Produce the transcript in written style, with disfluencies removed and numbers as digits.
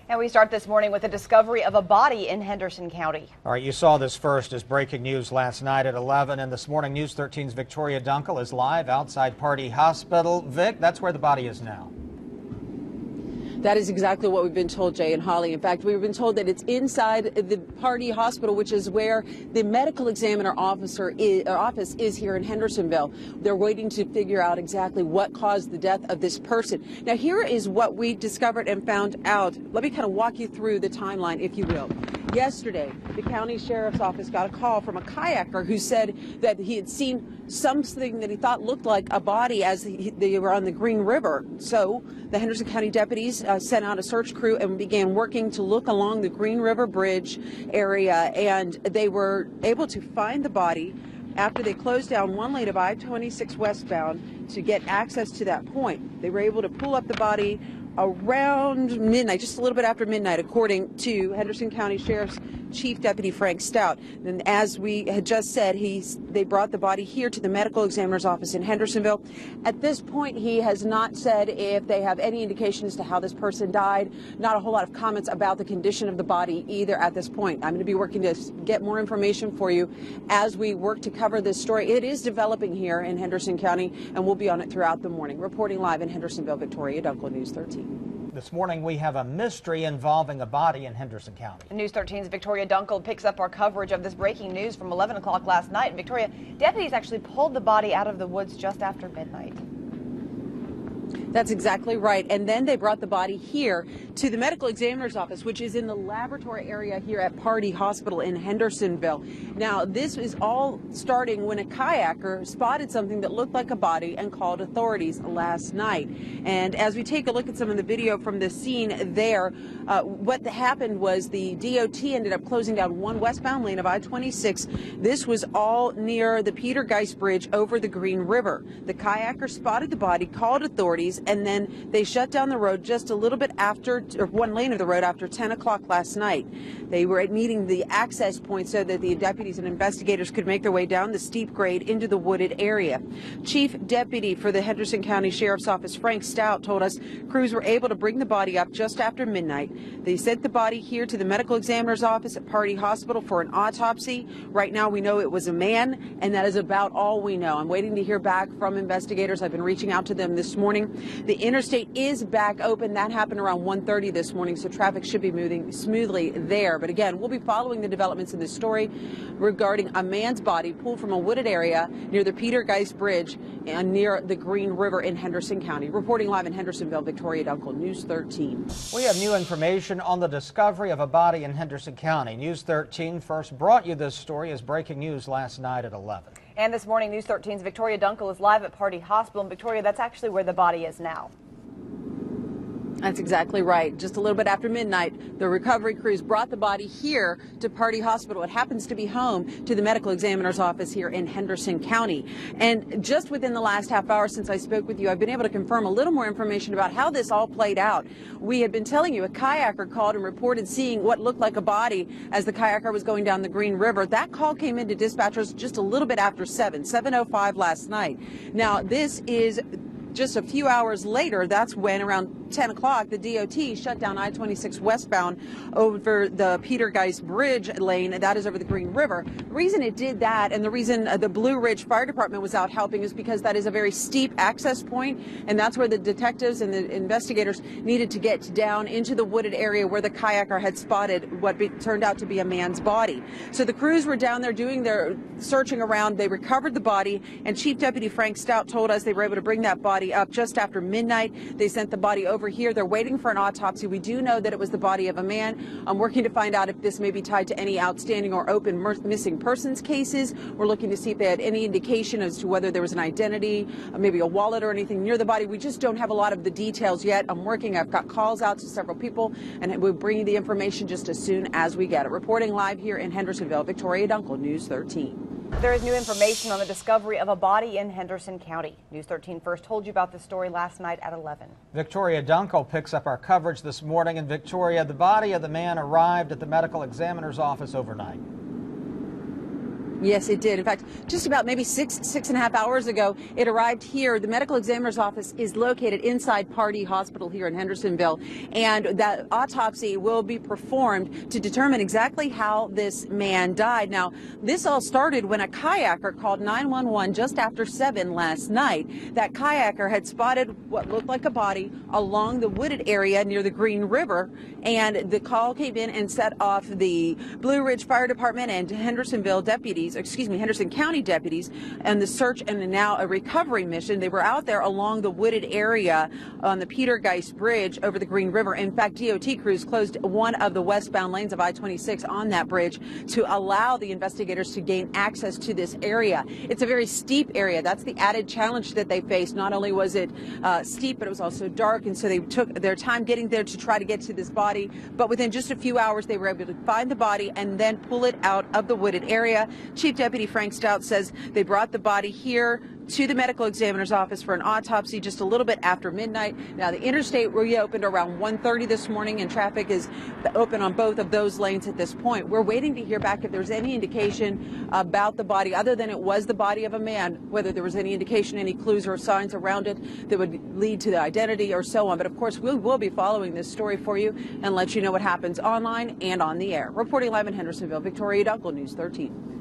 And we start this morning with the discovery of a body in Henderson County. All right, you saw this first as breaking news last night at 11, and this morning News 13's Victoria Dunkel is live outside Pardee Hospital. Vic, that's where the body is now. That is exactly what we've been told, Jay and Holly. In fact, we've been told that it's inside the Pardee Hospital, which is where the medical examiner office is here in Hendersonville. They're waiting to figure out exactly what caused the death of this person. Now, here is what we discovered and found out. Let me kind of walk you through the timeline, if you will. Yesterday, the county sheriff's office got a call from a kayaker who said that he had seen something that he thought looked like a body as they were on the Green River. So the Henderson County deputies sent out a search crew and began working to look along the Green River Bridge area, and they were able to find the body after they closed down one lane of I-26 westbound to get access to that point. They were able to pull up the body around midnight, just a little bit after midnight, according to Henderson County Sheriff's Chief Deputy Frank Stout. And as we had just said, they brought the body here to the medical examiner's office in Hendersonville. At this point, he has not said if they have any indication as to how this person died. Not a whole lot of comments about the condition of the body either at this point. I'm going to be working to get more information for you as we work to cover this story. It is developing here in Henderson County, and we'll be on it throughout the morning. Reporting live in Hendersonville, Victoria Dunkel, News 13. This morning we have a mystery involving a body in Henderson County. News 13's Victoria Dunkel picks up our coverage of this breaking news from 11 o'clock last night. And Victoria, deputies actually pulled the body out of the woods just after midnight. That's exactly right. And then they brought the body here to the medical examiner's office, which is in the laboratory area here at Pardee Hospital in Hendersonville. Now, this is all starting when a kayaker spotted something that looked like a body and called authorities last night. And as we take a look at some of the video from the scene there, what happened was the DOT ended up closing down one westbound lane of I-26. This was all near the Peter Guice Bridge over the Green River. The kayaker spotted the body, called authorities, and then they shut down the road just a little bit after, or one lane of the road after 10 o'clock last night. They were meeting the access point so that the deputies and investigators could make their way down the steep grade into the wooded area. Chief Deputy for the Henderson County Sheriff's Office, Frank Stout, told us crews were able to bring the body up just after midnight. They sent the body here to the medical examiner's office at Pardee Hospital for an autopsy. Right now we know it was a man, and that is about all we know. I'm waiting to hear back from investigators. I've been reaching out to them this morning. The Interstate is back open. That happened around 1:30 this morning, so traffic should be moving smoothly there. But again, we'll be following the developments in this story regarding a man's body pulled from a wooded area near the Peter Guice Bridge and near the Green River in Henderson County. Reporting live in Hendersonville, Victoria Dunkel, News 13. We have new information on the discovery of a body in Henderson County. News 13 first brought you this story as breaking news last night at 11. And this morning, News 13's Victoria Dunkel is live at Pardee Hospital. And Victoria, that's actually where the body is now. That's exactly right. Just a little bit after midnight, the recovery crews brought the body here to Pardee Hospital. It happens to be home to the medical examiner's office here in Henderson County. And just within the last half hour since I spoke with you, I've been able to confirm a little more information about how this all played out. We had been telling you a kayaker called and reported seeing what looked like a body as the kayaker was going down the Green River. That call came into dispatchers just a little bit after 7:05 last night. Now, this is just a few hours later. That's when around 10 o'clock, the DOT shut down I-26 westbound over the Peter Guice Bridge lane. That is over the Green River. The reason it did that, and the reason the Blue Ridge Fire Department was out helping, is because that is a very steep access point, and that's where the detectives and the investigators needed to get down into the wooded area where the kayaker had spotted what turned out to be a man's body. So the crews were down there doing their searching around. They recovered the body, and Chief Deputy Frank Stout told us they were able to bring that body up just after midnight. They sent the body over here. They're waiting for an autopsy. We do know that it was the body of a man. I'm working to find out if this may be tied to any outstanding or open missing persons cases. We're looking to see if they had any indication as to whether there was an identity, maybe a wallet or anything near the body. We just don't have a lot of the details yet. I'm working. I've got calls out to several people, and we'll bring you the information just as soon as we get it. Reporting live here in Hendersonville, Victoria Dunkel, News 13. There is new information on the discovery of a body in Henderson County. News 13 first told you about this story last night at 11. Victoria Dunkel picks up our coverage this morning. And Victoria, the body of the man arrived at the medical examiner's office overnight. Yes, it did. In fact, just about maybe six and a half hours ago, it arrived here. The medical examiner's office is located inside Pardee Hospital here in Hendersonville, and that autopsy will be performed to determine exactly how this man died. Now, this all started when a kayaker called 911 just after 7 last night. That kayaker had spotted what looked like a body along the wooded area near the Green River, and the call came in and set off the Blue Ridge Fire Department and Hendersonville deputies. Henderson County deputies and the search and now a recovery mission. They were out there along the wooded area on the Peter Guice Bridge over the Green River. In fact, DOT crews closed one of the westbound lanes of I-26 on that bridge to allow the investigators to gain access to this area. It's a very steep area. That's the added challenge that they faced. Not only was it steep, but it was also dark, and so they took their time getting there to try to get to this body. But within just a few hours, they were able to find the body and then pull it out of the wooded area. Chief Deputy Frank Stout says they brought the body here to the medical examiner's office for an autopsy just a little bit after midnight. Now, the Interstate reopened around 1:30 this morning, and traffic is open on both of those lanes at this point. We're waiting to hear back if there's any indication about the body, other than it was the body of a man, whether there was any indication, any clues or signs around it that would lead to the identity or so on. But of course, we will be following this story for you and let you know what happens online and on the air. Reporting live in Hendersonville, Victoria Dunkel, News 13.